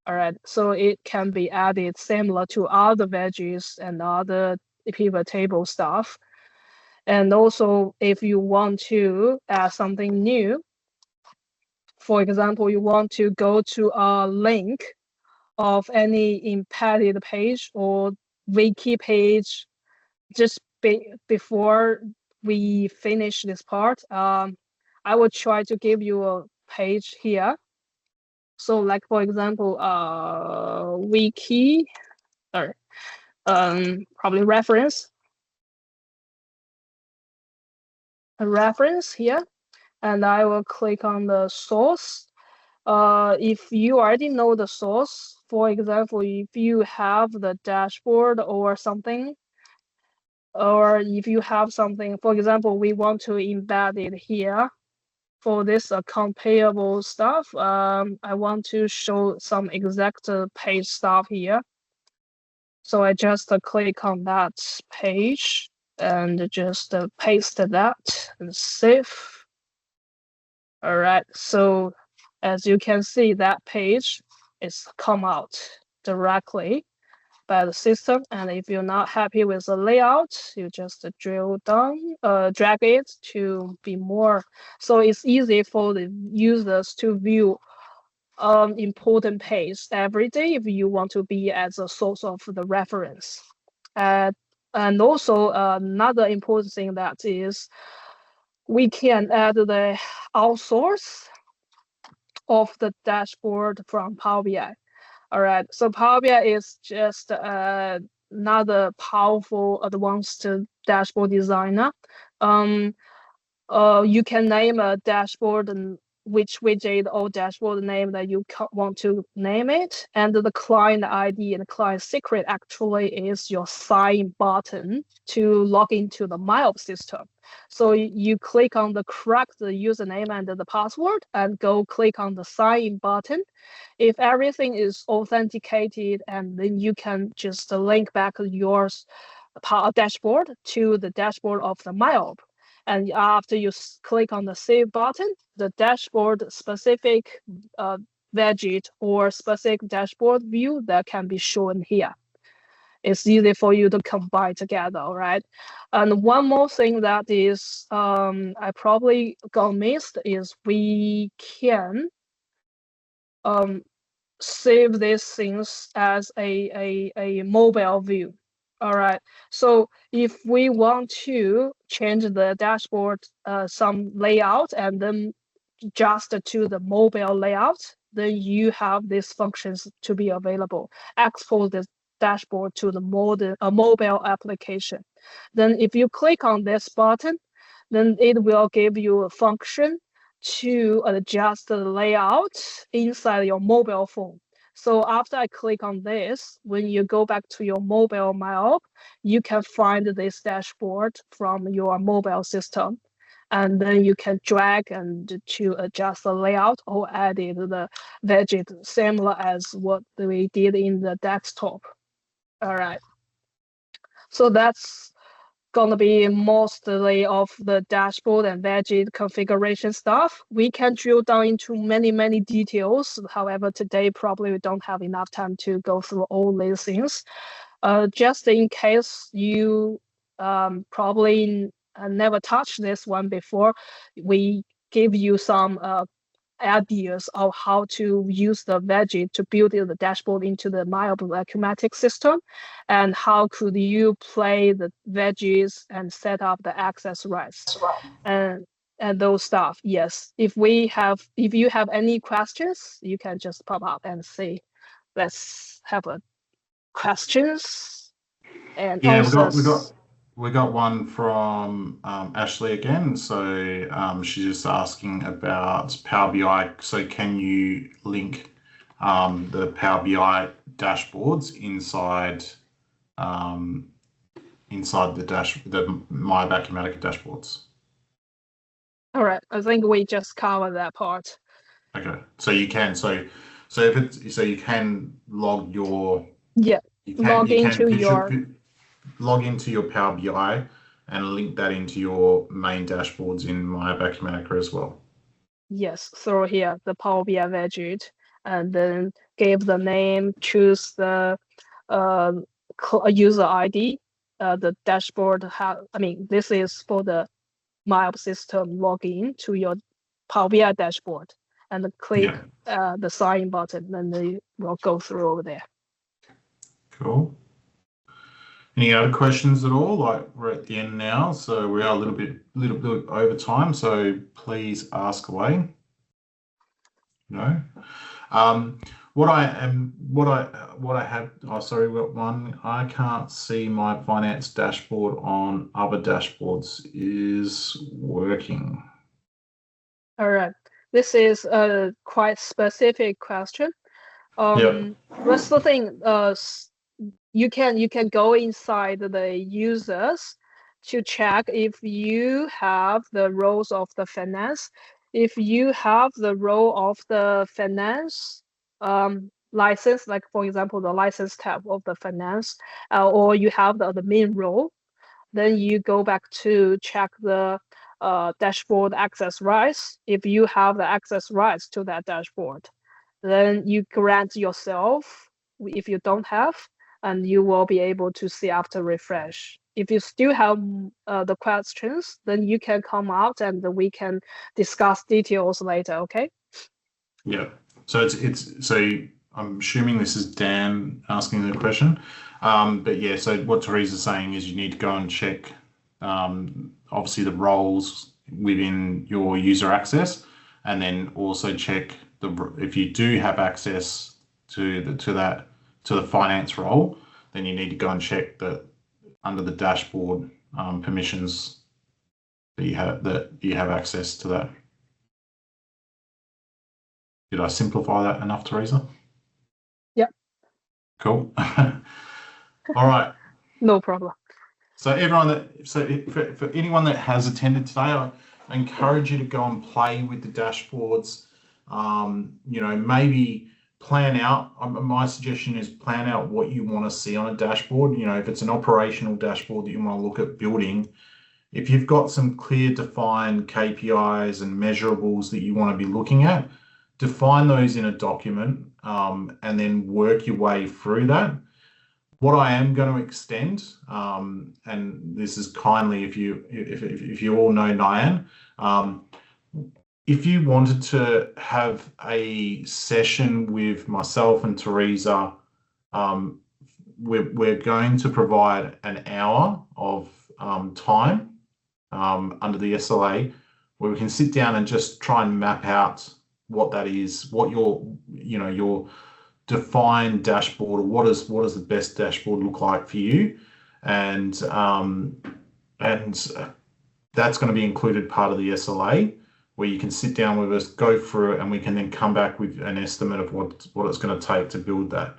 Speaker 2: All right, so it can be added similar to other veggies and other pivot table stuff. And also, if you want to add something new, for example, you want to go to a link of any embedded page or wiki page just before we finish this part, I will try to give you a page here. So like, for example, wiki, or probably reference, a reference here, and I will click on the source. If you already know the source, for example, if you have the dashboard or something, or if you have something, for example, we want to embed it here for this account payable stuff. I want to show some exact page stuff here. So I just click on that page and just paste that and save. All right, so as you can see, that page is come out directly by the system. And if you're not happy with the layout, you just drill down, drag it to be more. So it's easy for the users to view important page every day if you want to be as a source of the reference. And also another important thing that is we can add the outsource of the dashboard from Power BI. All right, so Power BI is just another powerful advanced dashboard designer. You can name a dashboard which widget or dashboard name that you want to name it. And the client ID and the client secret actually is your sign button to log into the MYOB system. So you click on the correct username and the password and go click on the sign in button. If everything is authenticated, and then you can just link back your dashboard to the dashboard of the MYOB. And after you click on the save button, the dashboard specific widget or specific dashboard view that can be shown here. It's easy for you to combine together, right? And one more thing that is I probably got missed is we can save these things as a mobile view. All right. So if we want to change the dashboard some layout and then just to the mobile layout, then you have these functions to be available. Export the dashboard to the mobile application. Then if you click on this button, then it will give you a function to adjust the layout inside your mobile phone. So after I click on this, when you go back to your mobile MYOB, you can find this dashboard from your mobile system. And then you can drag and to adjust the layout or edit the widget similar as what we did in the desktop. All right. So that's gonna be mostly of the dashboard and widget configuration stuff. We can drill down into many details. However, today probably we don't have enough time to go through all these things. Just in case you probably never touched this one before, we give you some ideas of how to use the widget to build the dashboard into the MYOB Acumatica system, and how could you play the widgets and set up the access rights and those stuff. Yes, if you have any questions, you can just pop up and say, let's have a questions and
Speaker 1: Yeah,
Speaker 2: answers.
Speaker 1: we got one from Ashley again. So she's just asking about Power BI. So can you link the Power BI dashboards inside inside the MYOB Acumatica dashboards?
Speaker 2: All right, I think we just covered that part.
Speaker 1: Okay, so you can you can log your
Speaker 2: log into
Speaker 1: log into your Power BI and link that into your main dashboards in MYOB Acumatica as well.
Speaker 2: Yes, through here, the Power BI widget, and then give the name, choose the user ID, the dashboard. This is for the MYOB system login to your Power BI dashboard, and click the sign button, and they will go through over there.
Speaker 1: Cool. Any other questions at all? Like, we're at the end now, so we are a little bit over time. So please ask away. No. What I have. Oh, sorry, we got one. I can't see my finance dashboard on other dashboards is working.
Speaker 2: All right. This is a quite specific question. What's the thing? You can go inside the users to check if you have the roles of the finance. If you have the role of the finance license, like for example, the license tab of the finance, or you have the main role, then you go back to check the dashboard access rights. If you have the access rights to that dashboard, then you grant yourself. If you don't have, and you will be able to see after refresh. If you still have the questions, then you can come out and we can discuss details later, okay?
Speaker 1: Yeah, so so I'm assuming this is Dan asking the question, but yeah, so what Teresa's saying is you need to go and check obviously the roles within your user access, and then also check if you do have access to the finance role, then you need to go and check that under the dashboard permissions that you have access to that. Did I simplify that enough, Teresa?
Speaker 2: Yep.
Speaker 1: Cool. All right.
Speaker 2: No problem.
Speaker 1: So everyone for anyone that has attended today, I encourage you to go and play with the dashboards. Maybe plan out. My suggestion is plan out what you want to see on a dashboard. If it's an operational dashboard that you want to look at building, if you've got some clear defined KPIs and measurables that you want to be looking at, define those in a document and then work your way through that. What I am going to extend, and this is kindly if you all know Nyan, if you wanted to have a session with myself and Teresa, we're going to provide an hour of time under the SLA where we can sit down and just try and map out what that is, what your defined dashboard, or what does the best dashboard look like for you, and that's going to be included part of the SLA, where you can sit down with us, go through it, and we can then come back with an estimate of what it's going to take to build that.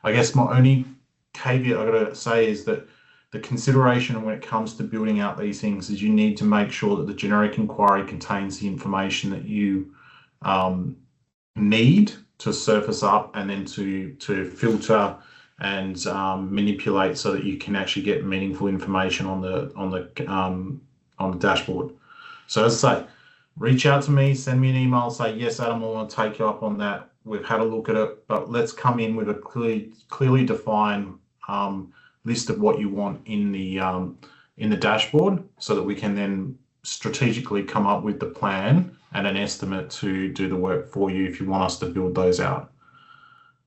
Speaker 1: I guess my only caveat I got to say is that the consideration when it comes to building out these things is you need to make sure that the generic inquiry contains the information that you need to surface up and then to filter and manipulate so that you can actually get meaningful information on the dashboard. So as I say, reach out to me, send me an email, say, yes, Adam, I want to take you up on that. We've had a look at it, but let's come in with a clearly defined list of what you want in the dashboard, so that we can then strategically come up with the plan and an estimate to do the work for you if you want us to build those out.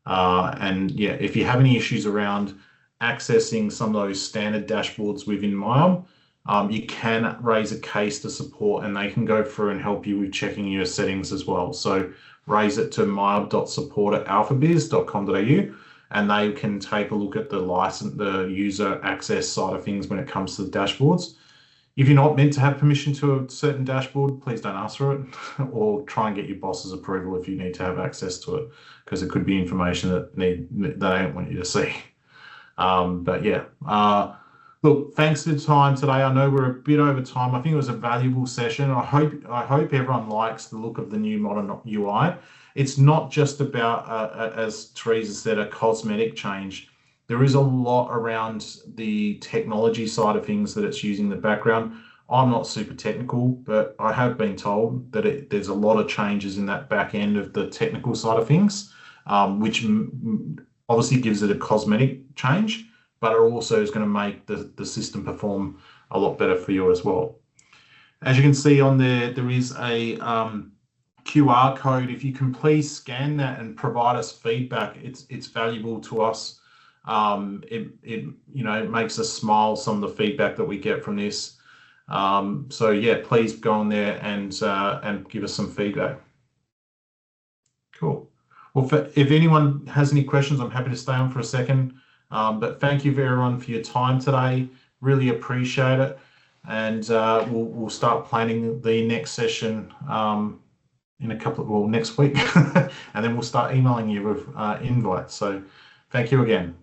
Speaker 1: And yeah, if you have any issues around accessing some of those standard dashboards within MYOB, you can raise a case to support and they can go through and help you with checking your settings as well. So raise it to myob.support@alphabiz.com.au and they can take a look at the user access side of things when it comes to the dashboards. If you're not meant to have permission to a certain dashboard, please don't ask for it, or try and get your boss's approval if you need to have access to it, because it could be information that they don't want you to see. But yeah, look, thanks for the time today. I know we're a bit over time. I think it was a valuable session. I hope everyone likes the look of the new modern UI. It's not just about, as Teresa said, a cosmetic change. There is a lot around the technology side of things that it's using in the background. I'm not super technical, but I have been told that there's a lot of changes in that back end of the technical side of things, which obviously gives it a cosmetic change, but it also is going to make the system perform a lot better for you as well. As you can see on there is a QR code. If you can please scan that and provide us feedback, it's valuable to us. It makes us smile, some of the feedback that we get from this. So yeah, please go on there and give us some feedback. Cool. Well, if anyone has any questions, I'm happy to stay on for a second. But thank you everyone for your time today. Really appreciate it. And we'll start planning the next session in next week, and then we'll start emailing you with invites. So thank you again.